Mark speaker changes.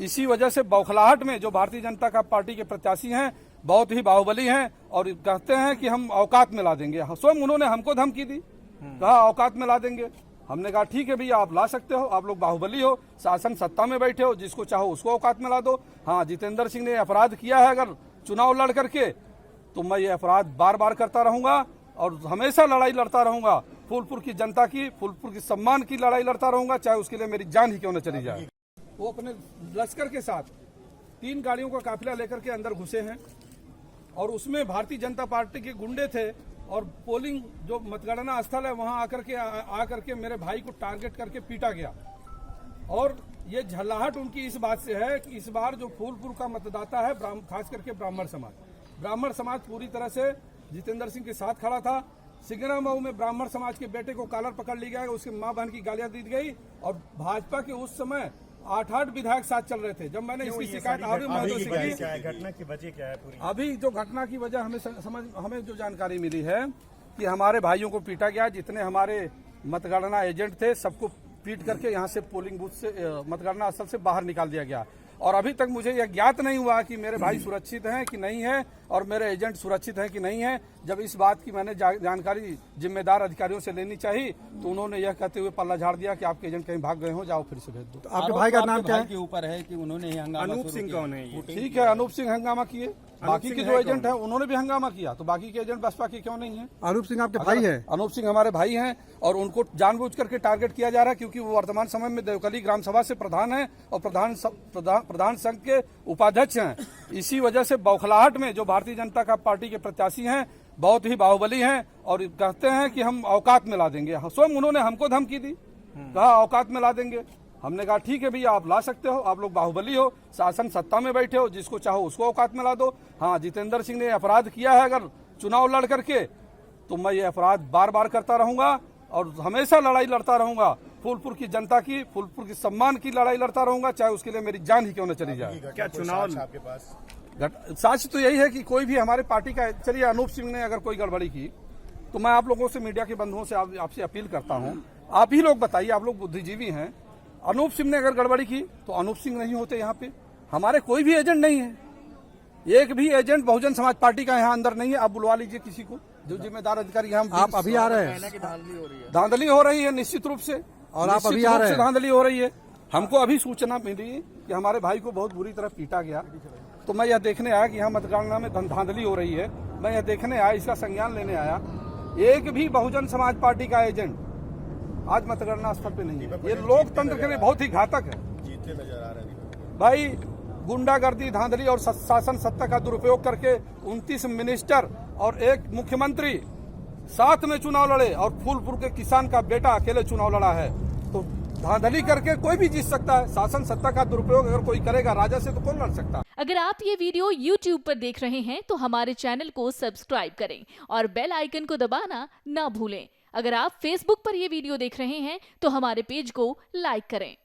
Speaker 1: इसी वजह से बौखलाहट में जो भारतीय जनता पार्टी के प्रत्याशी हैं बहुत ही बाहुबली हैं और कहते हैं कि हम औकात में ला देंगे। स्वयं उन्होंने हमको धमकी दी, कहा औकात में ला देंगे। हमने कहा ठीक है भैया, आप ला सकते हो, आप लोग बाहुबली हो, शासन सत्ता में बैठे हो, जिसको चाहो उसको औकात में ला दो। हाँ, जितेंद्र सिंह ने अपराध किया है अगर चुनाव लड़ करके, तो मैं ये अपराध बार बार करता रहूंगा और हमेशा लड़ाई लड़ता रहूंगा। फूलपुर की जनता की, फूलपुर की सम्मान की लड़ाई लड़ता रहूंगा, चाहे उसके लिए मेरी जान ही क्यों न चली जाए। वो अपने लश्कर के साथ 3 गाड़ियों का काफिला लेकर के अंदर घुसे हैं और उसमें भारतीय जनता पार्टी के गुंडे थे और पोलिंग जो मतगणना स्थल है वहां आकर के मेरे भाई को टारगेट करके पीटा गया। और ये झल्लाहट उनकी इस बात से है कि इस बार जो फूलपुर का मतदाता है, खास करके ब्राह्मण समाज पूरी तरह से जितेंद्र सिंह के साथ खड़ा था। सिंगरा मऊ में ब्राह्मण समाज के बेटे को कॉलर पकड़ लिया गया, उसकी मां बहन की गालियां दी गई और भाजपा के उस समय 8 विधायक साथ चल रहे थे। जब मैंने इसकी शिकायत
Speaker 2: घटना की वजह क्या है पूरी?
Speaker 1: अभी जो घटना की वजह हमें जो जानकारी मिली है कि हमारे भाइयों को पीटा गया, जितने हमारे मतगणना एजेंट थे सबको पीट करके यहाँ से पोलिंग बूथ से मतगणना स्थल से बाहर निकाल दिया गया। और अभी तक मुझे यह ज्ञात नहीं हुआ कि मेरे भाई सुरक्षित हैं कि नहीं है और मेरे एजेंट सुरक्षित हैं कि नहीं है। जब इस बात की मैंने जानकारी जिम्मेदार अधिकारियों से लेनी चाहिए तो उन्होंने यह कहते हुए पल्ला झाड़ दिया कि आपके एजेंट कहीं भाग गए हो, जाओ फिर से भेज दो।
Speaker 3: तो आपके भाई का नाम क्या है?
Speaker 2: के ऊपर है कि उन्होंने अनूप सिंह कौन है?
Speaker 1: ठीक है, अनूप सिंह हंगामा किए, बाकी के जो एजेंट है उन्होंने भी हंगामा किया, तो बाकी के एजेंट बसपा के क्यों नहीं है?
Speaker 3: अनूप सिंह आपके भाई है?
Speaker 1: अनूप सिंह हमारे भाई हैं और उनको जानबूझ करके टारगेट किया जा रहा है क्योंकि वो वर्तमान समय में देवकली ग्राम सभा से प्रधान है और प्रधान संघ के उपाध्यक्ष हैं। इसी वजह से बौखलाहट में जो भारतीय जनता पार्टी के प्रत्याशी हैं बहुत ही बाहुबली हैं और कहते हैं कि हम औकात में ला देंगे। स्वयं उन्होंने हमको धमकी दी, कहा औकात में ला देंगे। हमने कहा ठीक है भैया, आप ला सकते हो, आप लोग बाहुबली हो, शासन सत्ता में बैठे हो, जिसको चाहो उसको औकात में ला दो। हाँ, जितेंद्र सिंह ने अपराध किया है अगर चुनाव लड़ करके, तो मैं ये अपराध बार बार करता रहूंगा और हमेशा लड़ाई लड़ता रहूंगा। फूलपुर की जनता की, फूलपुर की सम्मान की लड़ाई लड़ता रहूंगा, चाहे उसके लिए मेरी जान ही क्यों न चली जाए।
Speaker 2: क्या चुनाव आपके पास?
Speaker 1: साक्ष्य तो यही है कि कोई भी हमारे पार्टी का, चलिए अनूप सिंह ने अगर कोई गड़बड़ी की तो मैं आप लोगों से, मीडिया के बंधुओं से आपसे अपील करता हूं, आप ही लोग बताइए, आप लोग बुद्धिजीवी हैं। अनूप सिंह ने अगर गड़बड़ी की तो अनूप सिंह नहीं होते यहाँ पे। हमारे कोई भी एजेंट नहीं है, एक भी एजेंट बहुजन समाज पार्टी का यहाँ अंदर नहीं है। आप बुलवा लीजिए किसी को, जो जिम्मेदार अधिकारी यहाँ।
Speaker 3: आप अभी आ रहे हैं?
Speaker 1: धांधली हो रही है निश्चित रूप से,
Speaker 3: और आप अभी आ रहे हैं?
Speaker 1: धांधली हो रही है। हमको अभी सूचना मिली कि हमारे भाई को बहुत बुरी तरह पीटा गया, तो मैं यह देखने आया कि यहाँ मतगणना में धांधली हो रही है। मैं यह देखने आया, इसका संज्ञान लेने आया। एक भी बहुजन समाज पार्टी का एजेंट आज मतगणना स्थल पे नहीं है। ये लोकतंत्र के लिए बहुत ही घातक है।
Speaker 2: जीते नजर आ रहे हैं
Speaker 1: भाई। गुंडागर्दी, धांधली और शासन सत्ता का दुरुपयोग करके 29 मिनिस्टर और एक मुख्यमंत्री साथ में चुनाव लड़े और फूलपुर के किसान का बेटा अकेले चुनाव लड़ा है। तो धांधली करके कोई भी जीत सकता है। शासन सत्ता का दुरुपयोग अगर कोई करेगा राजा से, तो कौन लड़ सकता है?
Speaker 4: अगर आप ये वीडियो YouTube पर देख रहे हैं तो हमारे चैनल को सब्सक्राइब करें और बेल आइकन को दबाना ना भूलें। अगर आप Facebook पर ये वीडियो देख रहे हैं तो हमारे पेज को लाइक करें।